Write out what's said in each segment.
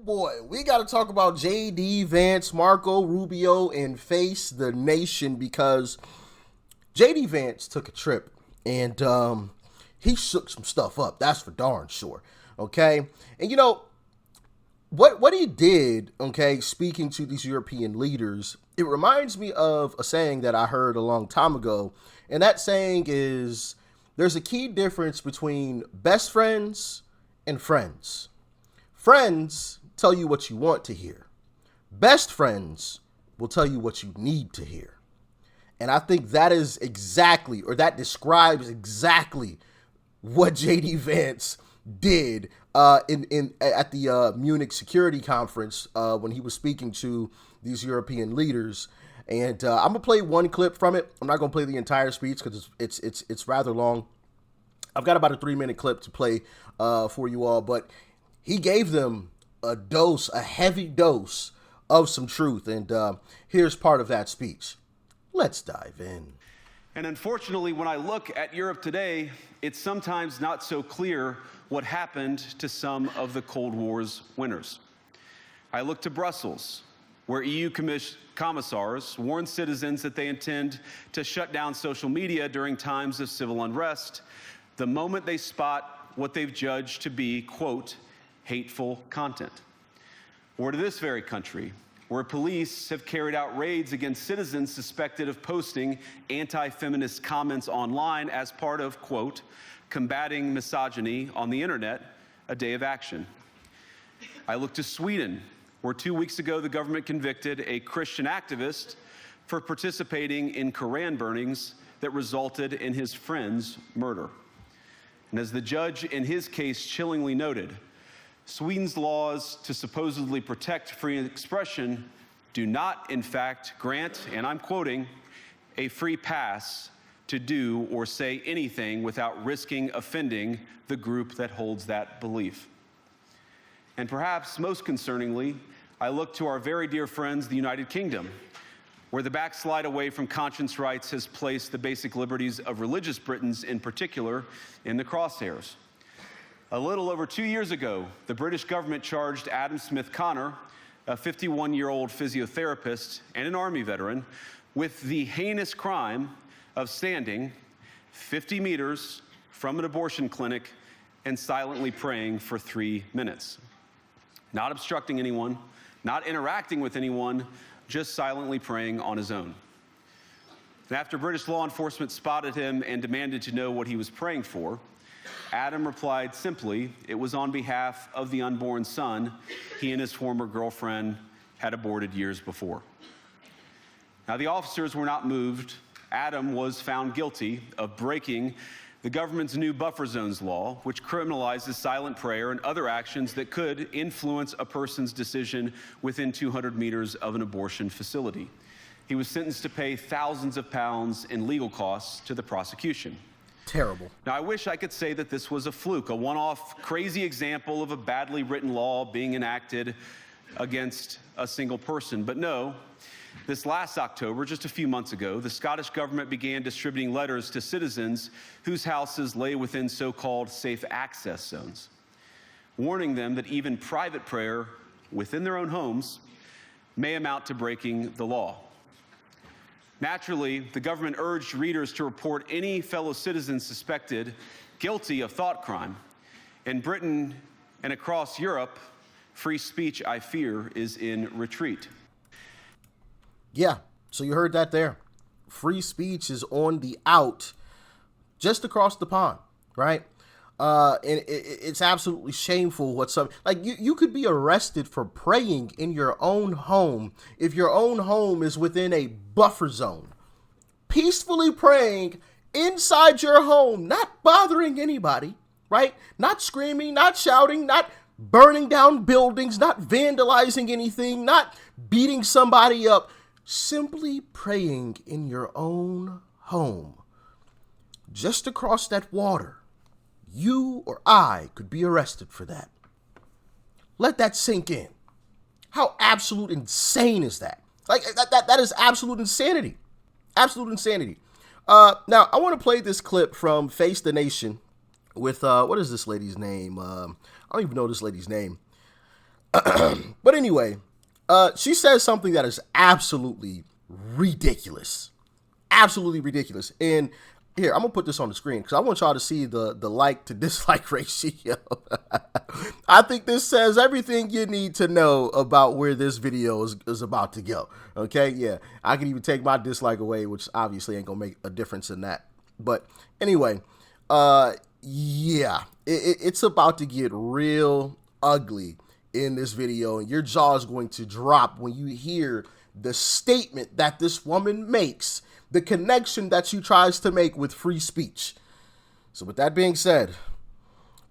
Boy, we got to talk about JD Vance, Marco Rubio, and Face the Nation because JD Vance took a trip and he shook some stuff up. That's for darn sure. Okay, and you know what he did. Okay, speaking to these European leaders, it reminds me of a saying that I heard a long time ago, and that saying is, "There's a key difference between best friends and friends. Friends tell you what you want to hear. Best friends will tell you what you need to hear." And I think that is exactly, or that describes exactly what JD Vance did at the Munich Security Conference when he was speaking to these European leaders. And I'm gonna play one clip from it. I'm not gonna play the entire speech because it's rather long. I've got about a 3-minute clip to play for you all, but he gave them a heavy dose of some truth. And here's part of that speech. Let's dive in. And unfortunately, when I look at Europe today, it's sometimes not so clear what happened to some of the Cold War's winners. I look to Brussels, where EU commissars warn citizens that they intend to shut down social media during times of civil unrest the moment they spot what they've judged to be, quote, hateful content. Or to this very country, where police have carried out raids against citizens suspected of posting anti-feminist comments online as part of, quote, combating misogyny on the internet, a day of action. I look to Sweden, where 2 weeks ago the government convicted a Christian activist for participating in Koran burnings that resulted in his friend's murder. And as the judge in his case chillingly noted, Sweden's laws to supposedly protect free expression do not, in fact, grant, and I'm quoting, a free pass to do or say anything without risking offending the group that holds that belief. And perhaps most concerningly, I look to our very dear friends, the United Kingdom, where the backslide away from conscience rights has placed the basic liberties of religious Britons in particular in the crosshairs. A little over 2 years ago, the British government charged Adam Smith Connor, a 51-year-old physiotherapist and an Army veteran, with the heinous crime of standing 50 meters from an abortion clinic and silently praying for 3 minutes. Not obstructing anyone, not interacting with anyone, just silently praying on his own. And after British law enforcement spotted him and demanded to know what he was praying for, Adam replied simply, it was on behalf of the unborn son he and his former girlfriend had aborted years before. Now, the officers were not moved. Adam was found guilty of breaking the government's new buffer zones law, which criminalizes silent prayer and other actions that could influence a person's decision within 200 meters of an abortion facility. He was sentenced to pay thousands of pounds in legal costs to the prosecution. Terrible. Now, I wish I could say that this was a fluke, a one-off crazy example of a badly written law being enacted against a single person. But no, this last October, just a few months ago, the Scottish government began distributing letters to citizens whose houses lay within so-called safe access zones, warning them that even private prayer within their own homes may amount to breaking the law. Naturally, the government urged readers to report any fellow citizens suspected guilty of thought crime. In Britain and across Europe, free speech, I fear, is in retreat. Yeah, so you heard that there. Free speech is on the out just across the pond, right? And it's absolutely shameful what some, like you could be arrested for praying in your own home if your own home is within a buffer zone. Peacefully praying inside your home, not bothering anybody, right? Not screaming, not shouting, not burning down buildings, not vandalizing anything, not beating somebody up. Simply praying in your own home. Just across that water. You or I could be arrested for that. Let that sink in. How absolute insane is that? Like that is absolute insanity. Absolute insanity. Now I want to play this clip from Face the Nation with what is this lady's name? I don't even know this lady's name. But anyway, she says something that is absolutely ridiculous. Absolutely ridiculous. And here, I'm going to put this on the screen because I want y'all to see the like to dislike ratio. I think this says everything you need to know about where this video is about to go. Okay, yeah. I can even take my dislike away, which obviously ain't going to make a difference in that. But anyway, yeah, it's about to get real ugly in this video, and your jaw is going to drop when you hear the statement that this woman makes, the connection that she tries to make with free speech. So with that being said,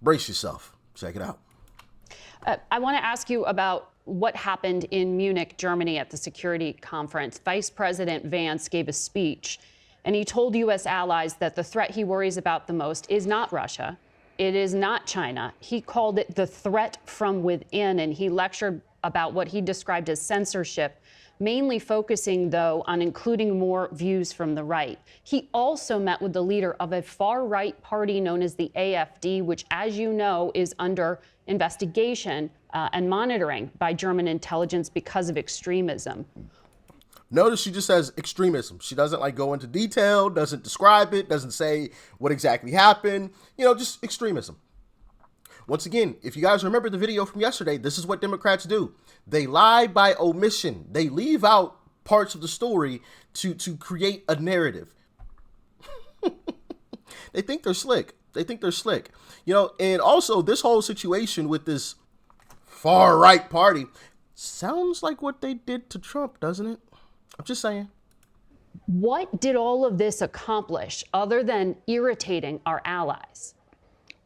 brace yourself. Check it out. I want to ask you about what happened in Munich, Germany at the security conference. Vice President Vance gave a speech, and he told U.S. allies that the threat he worries about the most is not Russia. It is not China. He called it the threat from within, and he lectured about what he described as censorship, mainly focusing, though, on including more views from the right. He also met with the leader of a far-right party known as the AfD, which, as you know, is under investigation and monitoring by German intelligence because of extremism. Notice she just says extremism. She doesn't like go into detail, doesn't describe it, doesn't say what exactly happened, just extremism. Once again, if you guys remember the video from yesterday, this is what Democrats do. They lie by omission. They leave out parts of the story to create a narrative. They think they're slick. And also this whole situation with this far right party sounds like what they did to Trump, doesn't it? I'm just saying. What did all of this accomplish other than irritating our allies?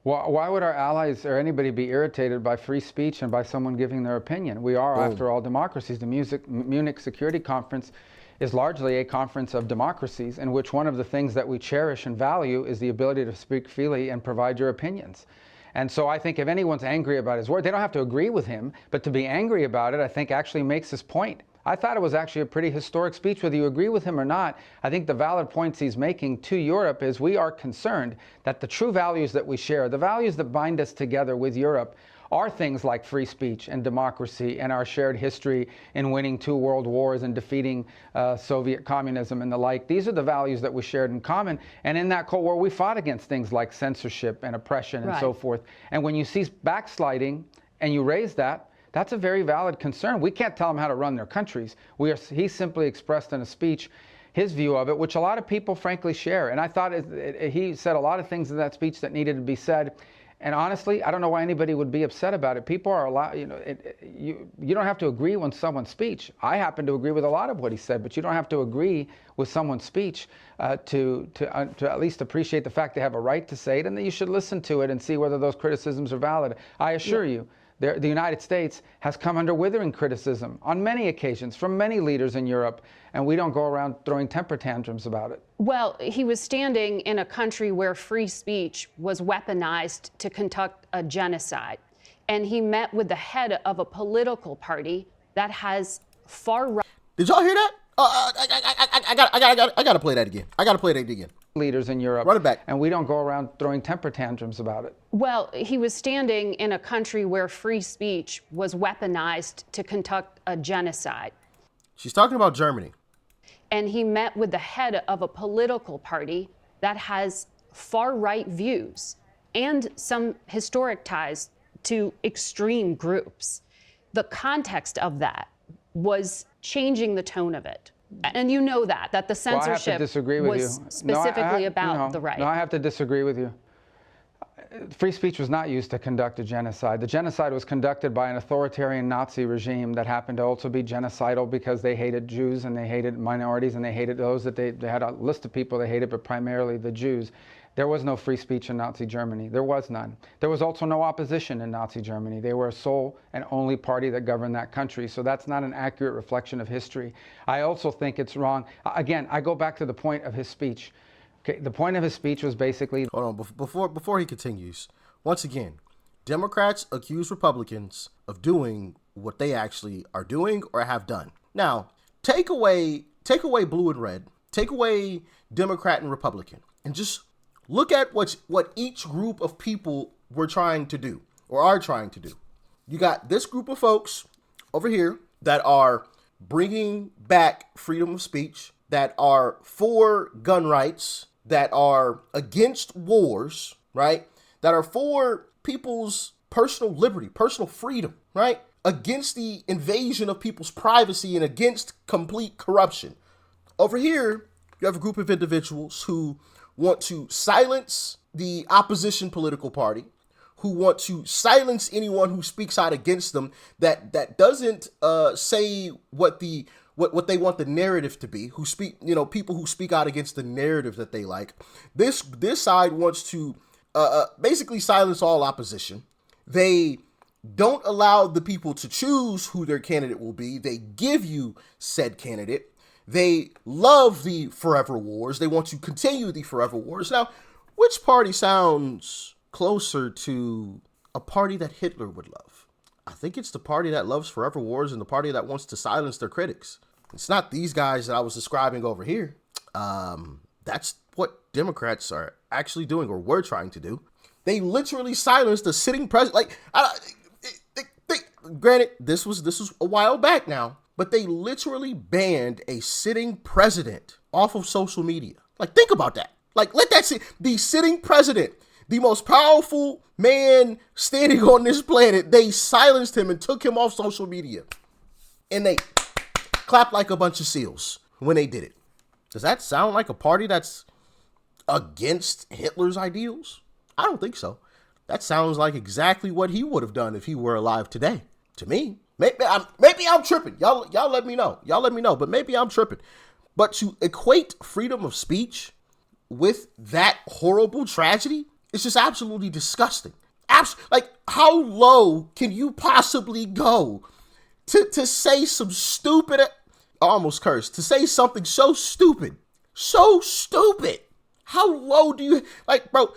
Why would our allies or anybody be irritated by free speech and by someone giving their opinion? We are, after all, democracies. The Munich Security Conference is largely a conference of democracies in which one of the things that we cherish and value is the ability to speak freely and provide your opinions. And so I think if anyone's angry about his word, they don't have to agree with him, but to be angry about it, I think actually makes his point. I thought it was actually a pretty historic speech, whether you agree with him or not. I think the valid points he's making to Europe is we are concerned that the true values that we share, the values that bind us together with Europe, are things like free speech and democracy and our shared history in winning 2 world wars and defeating Soviet communism and the like. These are the values that we shared in common. And in that Cold War, we fought against things like censorship and oppression and so forth. And when you see backsliding and you raise that, that's a very valid concern. We can't tell them how to run their countries. He simply expressed in a speech his view of it, which a lot of people frankly share. And I thought he said a lot of things in that speech that needed to be said. And honestly, I don't know why anybody would be upset about it. People are allowed, you don't have to agree with someone's speech. I happen to agree with a lot of what he said, but you don't have to agree with someone's speech to at least appreciate the fact they have a right to say it, and that you should listen to it and see whether those criticisms are valid. I assure you, the United States has come under withering criticism on many occasions from many leaders in Europe, and we don't go around throwing temper tantrums about it. Well, he was standing in a country where free speech was weaponized to conduct a genocide, and he met with the head of a political party that has far-right. Did y'all hear that? I gotta play that again. Leaders in Europe. Run it back. And we don't go around throwing temper tantrums about it. Well, he was standing in a country where free speech was weaponized to conduct a genocide. She's talking about Germany. And he met with the head of a political party that has far-right views and some historic ties to extreme groups. The context of that was changing the tone of it. And you know that the censorship was specifically about the right. No, I have to disagree with you. Free speech was not used to conduct a genocide. The genocide was conducted by an authoritarian Nazi regime that happened to also be genocidal because they hated Jews and they hated minorities and they hated those that they had a list of people they hated, but primarily the Jews. There was no free speech in Nazi Germany. There was none. There was also no opposition in Nazi Germany. They were a sole and only party that governed that country. So that's not an accurate reflection of history. I also think it's wrong. Again, I go back to the point of his speech. Okay, the point of his speech was basically... Hold on, before he continues. Once again, Democrats accuse Republicans of doing what they actually are doing or have done. Now, take away blue and red, take away Democrat and Republican, and just look at what each group of people were trying to do or are trying to do. You got this group of folks over here that are bringing back freedom of speech, that are for gun rights, that are against wars, right? That are for people's personal liberty, personal freedom, right? Against the invasion of people's privacy and against complete corruption. Over here, you have a group of individuals who want to silence the opposition political party, who want to silence anyone who speaks out against them, that doesn't say what they want the narrative to be, who speak, people who speak out against the narrative that they like. This side wants to basically silence all opposition. They don't allow the people to choose who their candidate will be. They give you said candidate. They love the forever wars. They want to continue the forever wars. Now, which party sounds closer to a party that Hitler would love? I think it's the party that loves forever wars and the party that wants to silence their critics. It's not these guys that I was describing over here. That's what Democrats are actually doing, or were trying to do. They literally silenced the sitting president. Granted, this was a while back now, but they literally banned a sitting president off of social media. Like, think about that. Like, let that sit. The sitting president, the most powerful man standing on this planet, they silenced him and took him off social media. And they clapped like a bunch of seals when they did it. Does that sound like a party that's against Hitler's ideals? I don't think so. That sounds like exactly what he would have done if he were alive today. To me, maybe I'm tripping. Y'all let me know. But maybe I'm tripping. But to equate freedom of speech with that horrible tragedy, it's just absolutely disgusting. Like, how low can you possibly go to say some stupid, I almost cursed, to say something so stupid? So stupid. How low do you, like, bro,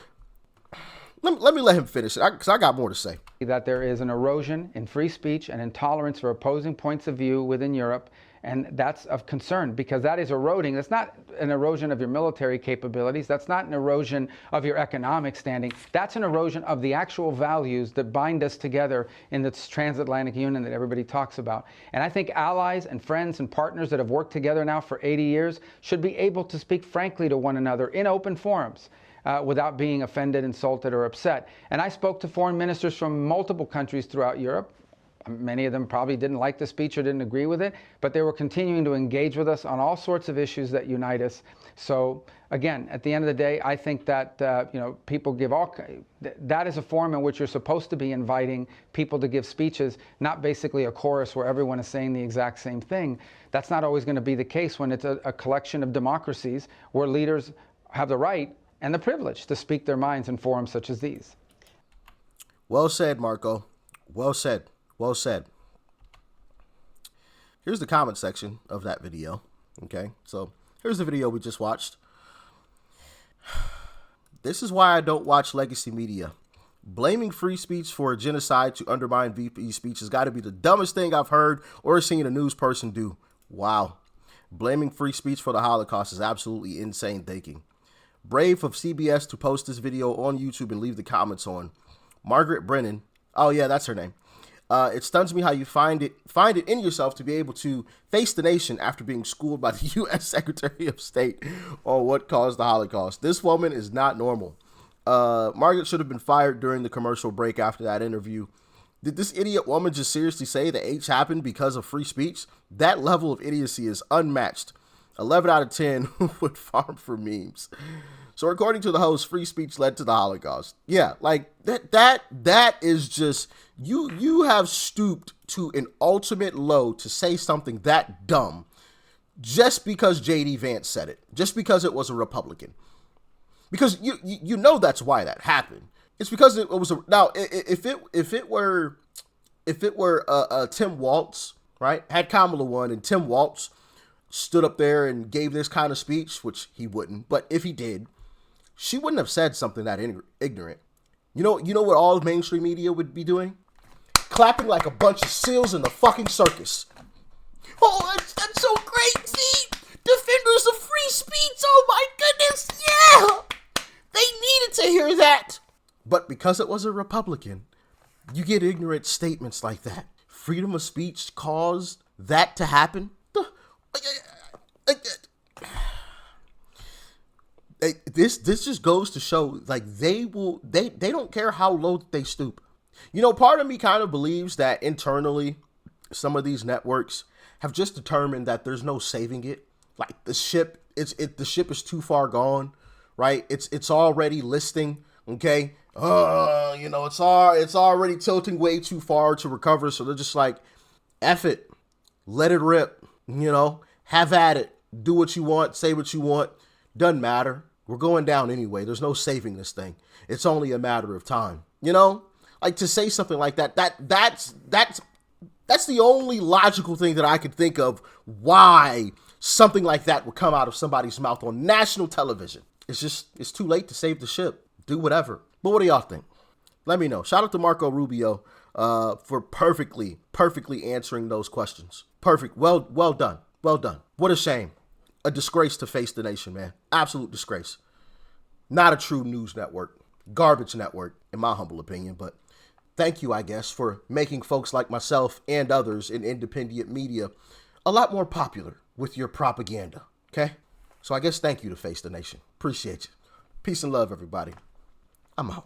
let me let him finish it, because I got more to say. That there is an erosion in free speech and intolerance for opposing points of view within Europe, and that's of concern because that is eroding. That's not an erosion of your military capabilities. That's not an erosion of your economic standing. That's an erosion of the actual values that bind us together in this transatlantic union that everybody talks about. And I think allies and friends and partners that have worked together now for 80 years should be able to speak frankly to one another in open forums. Without being offended, insulted, or upset. And I spoke to foreign ministers from multiple countries throughout Europe. Many of them probably didn't like the speech or didn't agree with it, but they were continuing to engage with us on all sorts of issues that unite us. So again, at the end of the day, I think that people give that is a forum in which you're supposed to be inviting people to give speeches, not basically a chorus where everyone is saying the exact same thing. That's not always going to be the case when it's a collection of democracies where leaders have the right and the privilege to speak their minds in forums such as these. Well said, Marco. Well said. Well said. Here's the comment section of that video. Okay, so here's the video we just watched. This is why I don't watch legacy media. Blaming free speech for a genocide to undermine VP speech has got to be the dumbest thing I've heard or seen a news person do. Wow. Blaming free speech for the Holocaust is absolutely insane thinking. Brave of CBS to post this video on YouTube and leave the comments on. Margaret Brennan. Oh yeah, that's her name. It stuns me how you find it in yourself to be able to face the nation after being schooled by the U.S. Secretary of State on what caused the Holocaust. This woman is not normal. Margaret should have been fired during the commercial break after that interview. Did this idiot woman just seriously say that H happened because of free speech? That level of idiocy is unmatched. 11 out of 10 would farm for memes. So according to the host, free speech led to the Holocaust. Yeah, like that is just, you have stooped to an ultimate low to say something that dumb just because J.D. Vance said it, just because it was a Republican. Because you know that's why that happened. It's because it was now if it were Tim Walz, right? Had Kamala won and Tim Walz stood up there and gave this kind of speech, which he wouldn't, but if he did, she wouldn't have said something that ignorant. You know what all mainstream media would be doing? Clapping like a bunch of seals in the fucking circus. Oh, that's so great. See, defenders of free speech. Oh my goodness, yeah. They needed to hear that. But because it was a Republican, You get ignorant statements like that. Freedom of speech caused that to happen. This just goes to show, like, they don't care how low they stoop. You know, part of me kind of believes that internally some of these networks have just determined that there's no saving it. Like, the ship is too far gone, right? It's already listing, okay? You know, it's already tilting way too far to recover, so they're just like, F it. Let it rip, you know? Have at it. Do what you want, say what you want. Doesn't matter. We're going down anyway. There's no saving this thing. It's only a matter of time. You know? Like, to say something like that's the only logical thing that I could think of why something like that would come out of somebody's mouth on national television. It's too late to save the ship. Do whatever. But what do y'all think? Let me know. Shout out to Marco Rubio for perfectly answering those questions. Perfect. Well done. Well done. What a shame. A disgrace to face the nation, man. Absolute disgrace. Not a true news network. Garbage network, in my humble opinion. But thank you, I guess, for making folks like myself and others in independent media a lot more popular with your propaganda. Okay? So I guess thank you to Face the Nation. Appreciate you. Peace and love, everybody. I'm out.